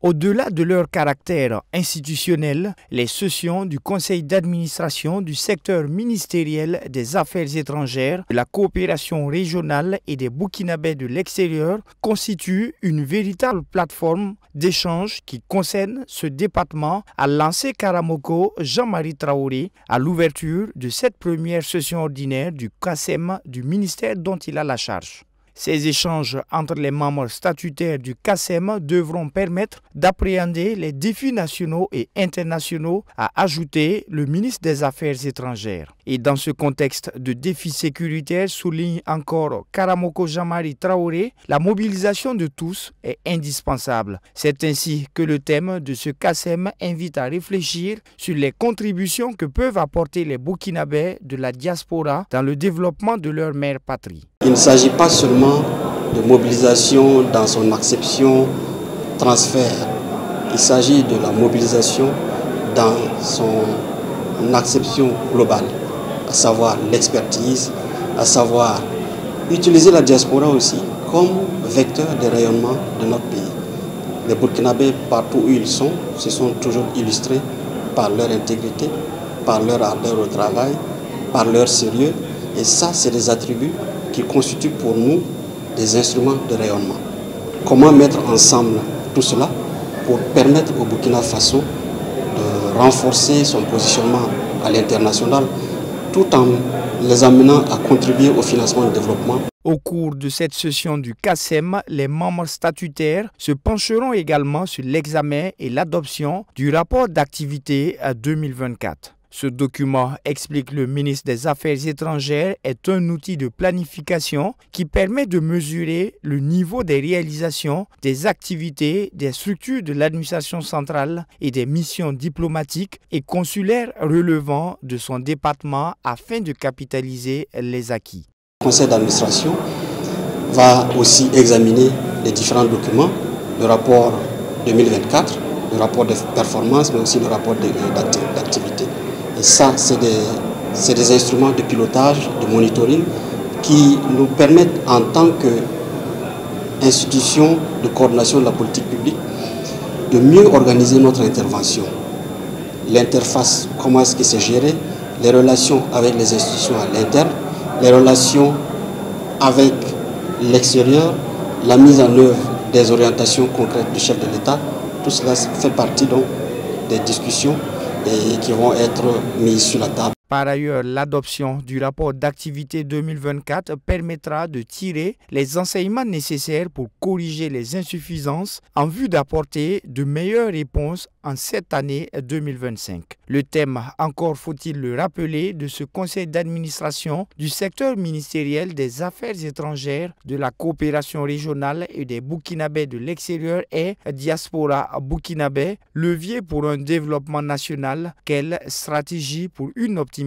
Au-delà de leur caractère institutionnel, les sessions du conseil d'administration du secteur ministériel des Affaires étrangères, de la coopération régionale et des Burkinabés de l'extérieur constituent une véritable plateforme d'échange qui concerne ce département, a lancé Karamoko Jean-Marie Traoré à l'ouverture de cette première session ordinaire du CASEM du ministère dont il a la charge. Ces échanges entre les membres statutaires du CASEM devront permettre d'appréhender les défis nationaux et internationaux, a ajouté le ministre des Affaires étrangères. Et dans ce contexte de défis sécuritaires, souligne encore Karamoko Jean-Marie Traoré, la mobilisation de tous est indispensable. C'est ainsi que le thème de ce CASEM invite à réfléchir sur les contributions que peuvent apporter les Burkinabés de la diaspora dans le développement de leur mère patrie. Il ne s'agit pas seulement de mobilisation dans son acception transfert. Il s'agit de la mobilisation dans son acception globale, à savoir l'expertise, à savoir utiliser la diaspora aussi comme vecteur de rayonnement de notre pays. Les Burkinabés, partout où ils sont, se sont toujours illustrés par leur intégrité, par leur ardeur au travail, par leur sérieux. Et ça, c'est des attributs qui constituent pour nous des instruments de rayonnement. Comment mettre ensemble tout cela pour permettre au Burkina Faso de renforcer son positionnement à l'international tout en les amenant à contribuer au financement du développement. Au cours de cette session du CASEM, les membres statutaires se pencheront également sur l'examen et l'adoption du rapport d'activité à 2024. Ce document, explique le ministre des Affaires étrangères, est un outil de planification qui permet de mesurer le niveau des réalisations, des activités, des structures de l'administration centrale et des missions diplomatiques et consulaires relevant de son département afin de capitaliser les acquis. Le conseil d'administration va aussi examiner les différents documents, le rapport 2024, le rapport de performance, mais aussi le rapport d'activité. Et ça, c'est des instruments de pilotage, de monitoring qui nous permettent en tant qu'institution de coordination de la politique publique de mieux organiser notre intervention. L'interface, comment est-ce que c'est géré, les relations avec les institutions à l'interne, les relations avec l'extérieur, la mise en œuvre des orientations concrètes du chef de l'État, tout cela fait partie donc des discussions et qui vont être mises sur la table. Par ailleurs, l'adoption du rapport d'activité 2024 permettra de tirer les enseignements nécessaires pour corriger les insuffisances en vue d'apporter de meilleures réponses en cette année 2025. Le thème, encore faut-il le rappeler, de ce conseil d'administration du secteur ministériel des Affaires étrangères, de la coopération régionale et des Burkinabés de l'extérieur est Diaspora Burkinabé, levier pour un développement national, quelle stratégie pour une optimisation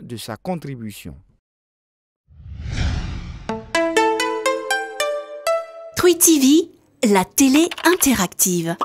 de sa contribution. Twi TV, la télé interactive.